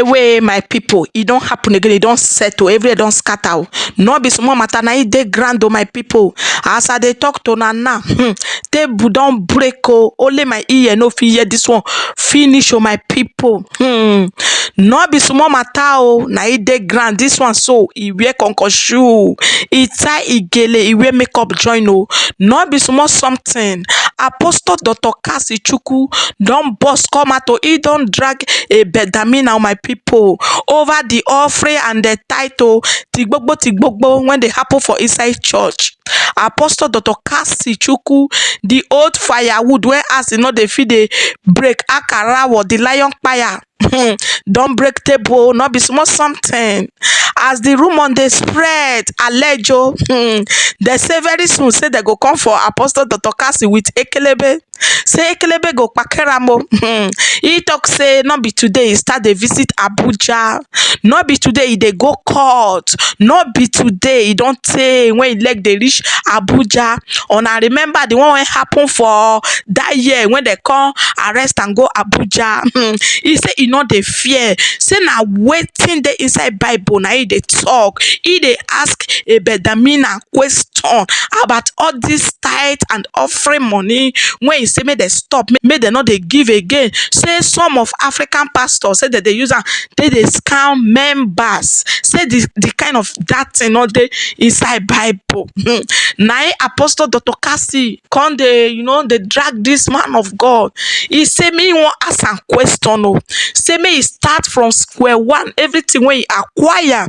away, my people. It don't happen again. It don't settle. Everywhere don't scatter. No be small matter. Now it dey grand, oh, my people. As I dey talk to Nana, table don't break. Oh, only my ear no fit hear this one. Finish, oh, my people. No be small matter. Oh, now it dey grand. This one so he wear shoe. He tie igele. He wear makeup join. Oh, no be small something. Apostle Dr. Kassy chukwu don burst come out. He don drag Abel Damina, my people, over the offering and the title tigbogbo when they happen for inside church. Apostle Dr. Kassy chukwu, the old firewood where as they feed the break akara or the lion fire. Don't break table, not be small something. As the rumor they spread, alejo, they say very soon say they go come for Apostle Dr. Kassy with ekelebe. Say ekelebe go pakeramo. He talk say not be today he start the visit Abuja. Not be today they go court. Not be today he don't say when he leg they reach Abuja. And I remember the one when happen for that year when they come arrest and go Abuja. He say he not the fear. Say now waiting the inside Bible now he they talk. He they ask Abel Damina question about all this tithe and offering money. When he say may they stop, may they not they give again. Say some of African pastors say that they use they scam members. Say the kind of that thing all they inside Bible. Now Apostle Dr. Kassy come they they drag this man of God. He say me want ask a question. Oh. Say me he start from square one. Everything when he acquire.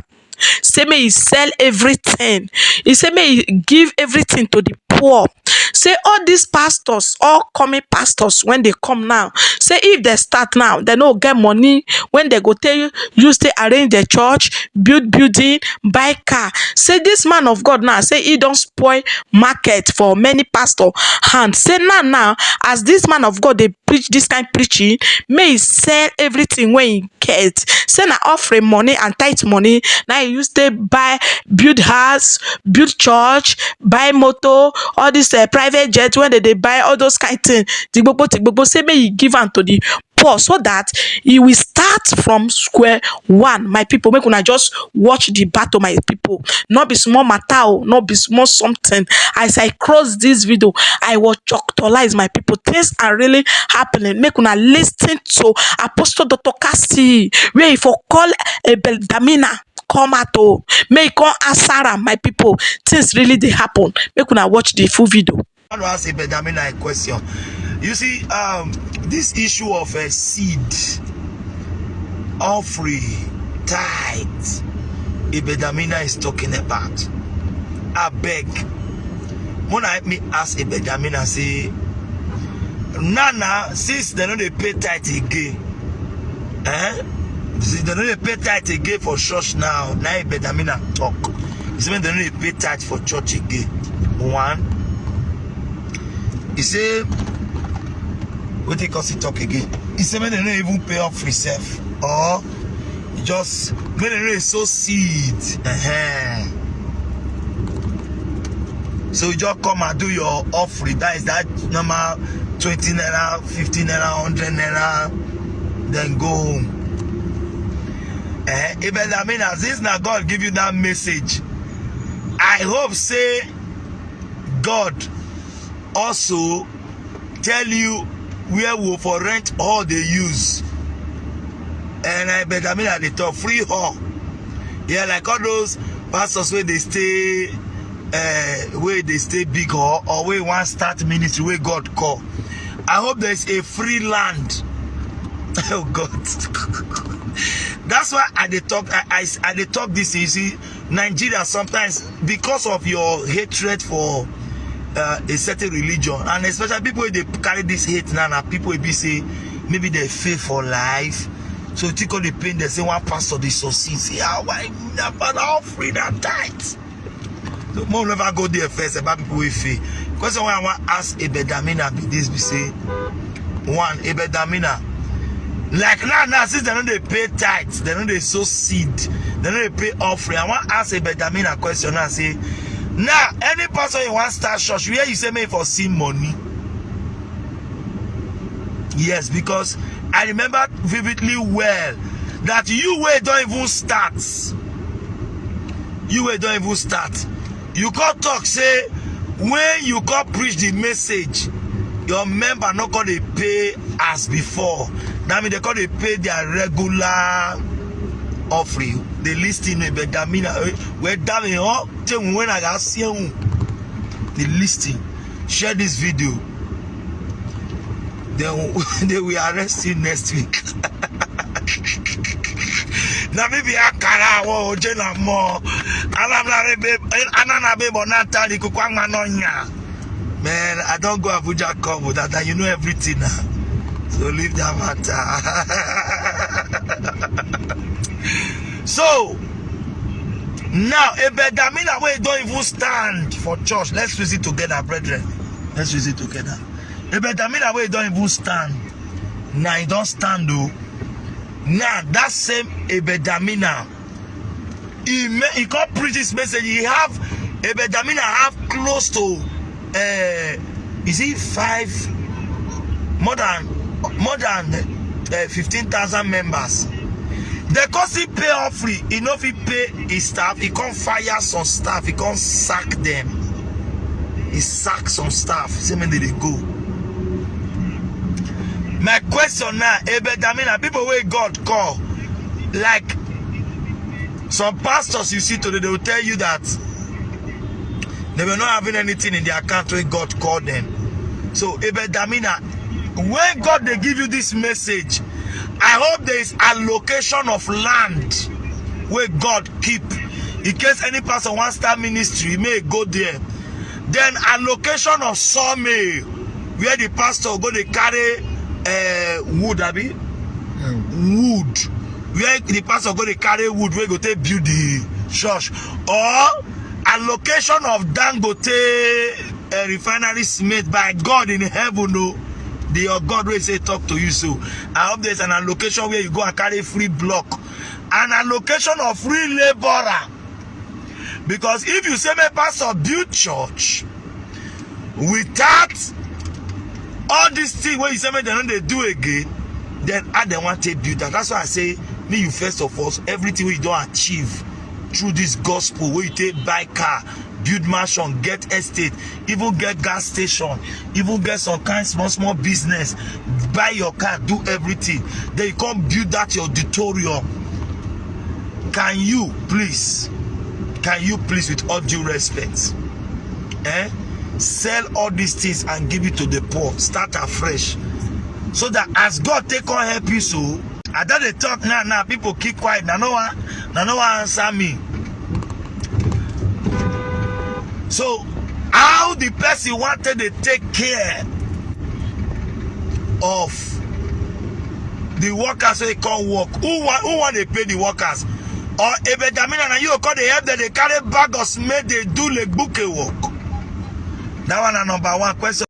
Say me he sell everything. He say me he give everything to the poor. Say all these pastors, all coming pastors, when they come now, say if they start now, they no get money. When they go tell you stay arrange the church, build building, buy car. Say this man of God now, say he don't spoil market for many pastor hands. Say now, as this man of God they preach this kind of preaching, may he sell everything when he get. Say now offering money and tithe money. Now he used to buy, build house, build church, buy motor, all this private jet when they buy all those kind of things. Tigbobo say may he give unto the poor so that he will start from square one. My people, make una just watch the battle, my people. Not be small matter, not be small something. As I cross this video, I will actualize my people. Things are really happening. Make una listen to Apostle Dr. Kassy, where he for call Abel Damina. Come out, may come answer my people. Things really they happen. Make una watch the full video. I want to ask Abel Damina a question. You see, this issue of a seed, offering, tithe, Abel Damina is talking about. I beg, when I me ask Abel Damina, say, Nana, since they don't pay tithe again, see, they don't pay tithe again for church now. Now Abel Damina talk. He said they don't pay tithe for church again. One, he said, what they call it talk again? He said they don't even pay off himself, or just when they sow seed. So you just come and do your offering. That is that normal 20 naira, 50 naira, 100 naira, then go home. Abel Damina, since now God give you that message, I hope say God also tell you where we for rent all they use. And Abel Damina they talk free hall. Yeah, like all those pastors where they stay big hall, or where one start ministry where God call. I hope there's a free land. Oh God. That's why I talk this. You see, Nigeria sometimes, because of your hatred for a certain religion, and especially people they carry this hate now, people will be say maybe they faith for life. So think of the pain, they say one pastor they succeed, say why never offering and tithe. So more never go there first about people with faith. Question I want to ask Abel Damina be this, we say one, Abel Damina, like now since they don't pay tithes, they don't sow seed, they don't pay offering. I want to ask Abel Damina a question and say, now any person you want to start church, where you say me for see money? Yes, because I remember vividly well that you way don't even start. You way don't even start. You can't talk, say, when you can't preach the message, your member not gonna pay as before. That means they gonna pay their regular offering. The listing Abel Damina, where damn it, when I got see the listing. Share this video. They will arrest you next week. Now maybe I can't go to more. Man, I don't go Abuja come with that. You know everything now. So leave that matter. So now Abel Damina way don't even stand for church. Let's use it together, brethren. Let's use it together. Abel Damina way don't even stand. Now he don't stand though. Now that same Abel Damina, he can't preach this message. He have Abel Damina have close to is it more than 15,000 members. The cause he pay off free, he know if he pay his staff, he can't fire some staff, he can't sack them. He sack some staff. See when they go. My question now, Abel Damina, people where God call, like some pastors you see today, they will tell you that they were not having anything in their account where God called them. So Abel Damina, when God they give you this message, I hope there is allocation of land where God keep. In case any pastor wants to start ministry, may go there. Then allocation of sawmill, where the pastor go to carry wood, wood. Where the pastor go to carry wood, where go to build the church. Or allocation of Dangote refinery made by God in heaven, no. Your God will say talk to you. So I hope there's an allocation where you go and carry free block, an allocation of free laborer. Because if you say my pastor build church without all these things where you say me they do again, then I don't want to build that. That's why I say me you first of all everything we don't achieve through this gospel where you take buy car, build mansion, get estate, even get gas station, even get some kind small business, buy your car, do everything. Then you come build that your auditorium. Can you please with all due respect, sell all these things and give it to the poor, start afresh, so that as God take on help you. So I don't they talk now people keep quiet, no one answer me. So how the person wanted to take care of the workers so they can't work? Who want to pay the workers? Or Abel Damina and you call the help that they carry bag of cement, they do like bouquet work. That one a number one question.